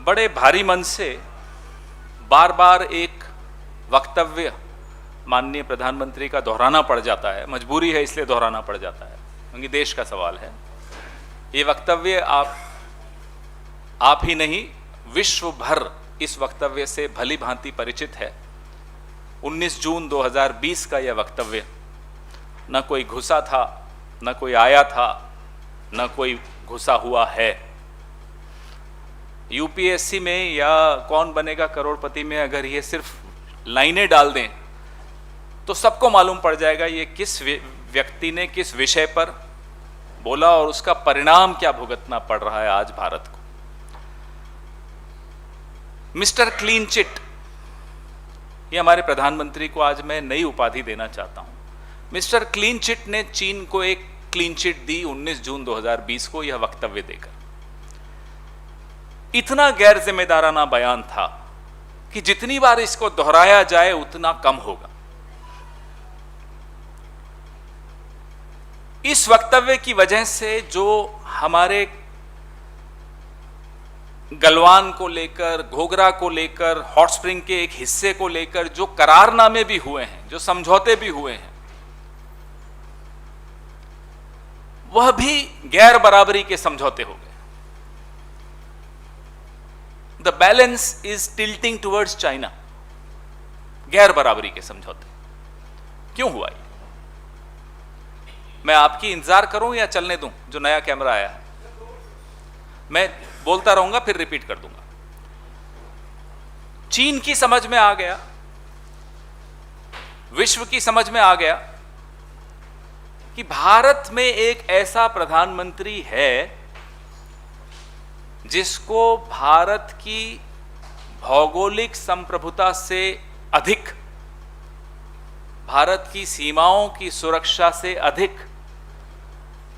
बड़े भारी मन से बार बार एक वक्तव्य माननीय प्रधानमंत्री का दोहराना पड़ जाता है, मजबूरी है इसलिए दोहराना पड़ जाता है क्योंकि देश का सवाल है। ये वक्तव्य आप ही नहीं, विश्व भर इस वक्तव्य से भली भांति परिचित है। 19 जून 2020 का यह वक्तव्य न कोई घुसा था, न कोई आया था, न कोई घुसा हुआ है। यूपीएससी में या कौन बनेगा करोड़पति में अगर ये सिर्फ लाइनें डाल दें तो सबको मालूम पड़ जाएगा ये किस व्यक्ति ने किस विषय पर बोला और उसका परिणाम क्या भुगतना पड़ रहा है आज भारत को। मिस्टर क्लीन चिट, ये हमारे प्रधानमंत्री को आज मैं नई उपाधि देना चाहता हूं। मिस्टर क्लीन चिट ने चीन को एक क्लीन चिट दी 19 जून 2020 को यह वक्तव्य देकर। इतना गैर जिम्मेदाराना बयान था कि जितनी बार इसको दोहराया जाए उतना कम होगा। इस वक्तव्य की वजह से जो हमारे गलवान को लेकर, घोघरा को लेकर, हॉट स्प्रिंग के एक हिस्से को लेकर जो करारनामे भी हुए हैं, जो समझौते भी हुए हैं, वह भी गैर बराबरी के समझौते हो गए। The balance is tilting towards China. गैर बराबरी के समझौते क्यों हुआ ये? मैं आपकी इंतजार करूं या चलने दूं? जो नया कैमरा आया है मैं बोलता रहूंगा फिर रिपीट कर दूंगा। चीन की समझ में आ गया, विश्व की समझ में आ गया कि भारत में एक ऐसा प्रधानमंत्री है जिसको भारत की भौगोलिक संप्रभुता से अधिक, भारत की सीमाओं की सुरक्षा से अधिक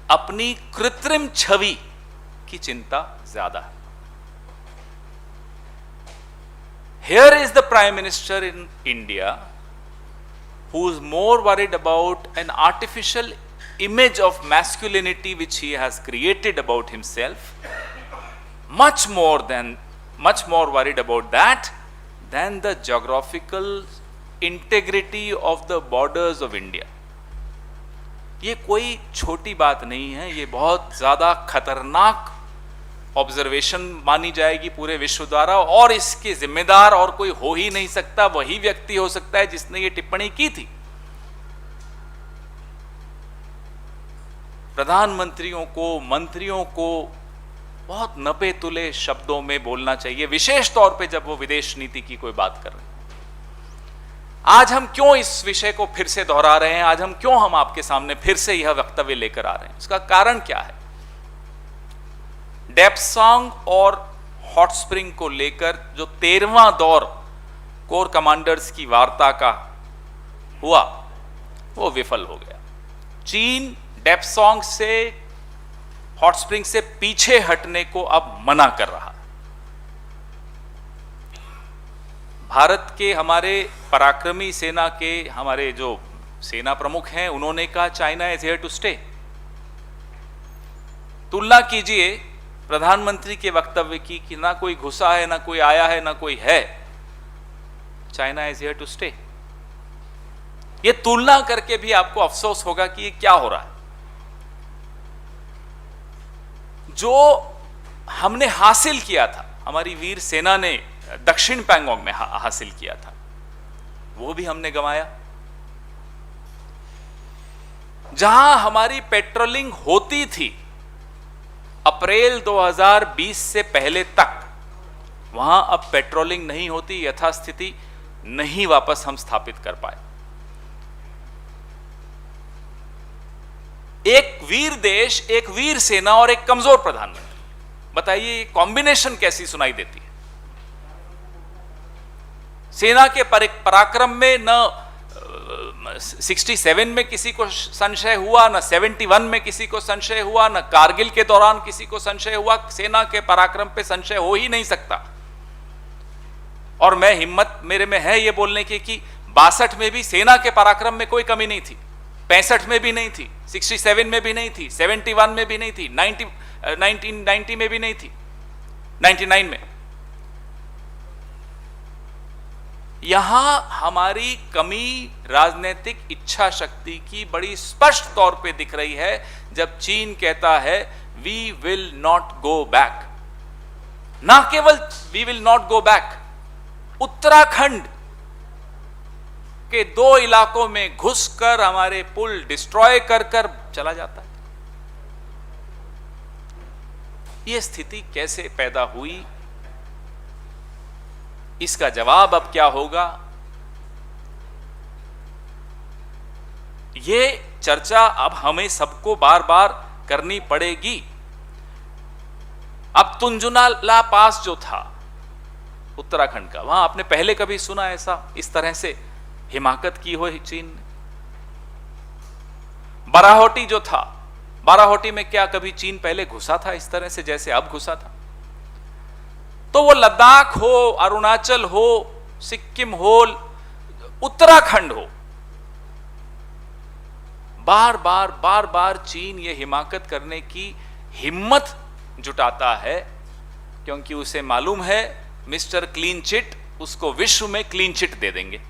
अपनी कृत्रिम छवि की चिंता ज्यादा है। Here is the Prime Minister in India who is more worried about an artificial image of masculinity which he has created about himself, much more worried about that than the geographical integrity of the borders of India. ये कोई छोटी बात नहीं है, ये बहुत ज्यादा खतरनाक ऑब्जर्वेशन मानी जाएगी पूरे विश्व द्वारा, और इसके जिम्मेदार और कोई हो ही नहीं सकता। वही व्यक्ति हो सकता है जिसने ये टिप्पणी की थी। प्रधानमंत्रियों को, मंत्रियों को बहुत नपे तुले शब्दों में बोलना चाहिए, विशेष तौर पे जब वो विदेश नीति की कोई बात कर रहे हैं। आज हम क्यों इस विषय को फिर से दोहरा रहे हैं, आज हम क्यों आपके सामने फिर से यह वक्तव्य लेकर आ रहे हैं, इसका कारण क्या है? डेप्सांग और हॉट स्प्रिंग को लेकर जो 13वां दौर कोर कमांडर्स की वार्ता का हुआ वो विफल हो गया। चीन डेप्सांग से, हॉट स्प्रिंग से पीछे हटने को अब मना कर रहा। भारत के हमारे पराक्रमी सेना के हमारे जो सेना प्रमुख हैं उन्होंने कहा China is here to stay. तुलना कीजिए प्रधानमंत्री के वक्तव्य की कि ना कोई घुसा है, ना कोई आया है, ना कोई है, China is here to stay. ये तुलना करके भी आपको अफसोस होगा कि ये क्या हो रहा है। जो हमने हासिल किया था, हमारी वीर सेना ने दक्षिण पैंगोंग में हासिल किया था, वो भी हमने गंवाया। जहां हमारी पेट्रोलिंग होती थी अप्रैल 2020 से पहले तक, वहां अब पेट्रोलिंग नहीं होती, यथास्थिति नहीं वापस हम स्थापित कर पाए। एक वीर देश, एक वीर सेना और एक कमजोर प्रधानमंत्री, बताइए ये कॉम्बिनेशन कैसी सुनाई देती है? सेना के पराक्रम में न 67 में किसी को संशय हुआ, न 71 में किसी को संशय हुआ, न कारगिल के दौरान किसी को संशय हुआ। सेना के पराक्रम पे संशय हो ही नहीं सकता। और मैं हिम्मत मेरे में है ये बोलने की कि 62 में भी सेना के पराक्रम में कोई कमी नहीं थी, 65 में भी नहीं थी, 67 में भी नहीं थी, 71 में भी नहीं थी, 1990 में भी नहीं थी, 99 में यहां हमारी कमी राजनीतिक इच्छा शक्ति की बड़ी स्पष्ट तौर पे दिख रही है, जब चीन कहता है we will not go back. ना केवल we will not go back, Uttarakhand के 2 इलाकों में घुसकर हमारे पुल डिस्ट्रॉय कर कर चला जाता है। यह स्थिति कैसे पैदा हुई, इसका जवाब अब क्या होगा, यह चर्चा अब हमें सबको बार बार करनी पड़ेगी। अब तुंजुनाला पास जो था उत्तराखंड का, वहां आपने पहले कभी सुना ऐसा इस तरह से हिमाकत की हो चीन ने? बाराहोटी जो था, बाराहोटी में क्या कभी चीन पहले घुसा था इस तरह से जैसे अब घुसा था? तो वो लद्दाख हो, अरुणाचल हो, सिक्किम हो, उत्तराखंड हो, बार बार चीन ये हिमाकत करने की हिम्मत जुटाता है, क्योंकि उसे मालूम है मिस्टर क्लीन चिट उसको विश्व में क्लीन चिट दे देंगे।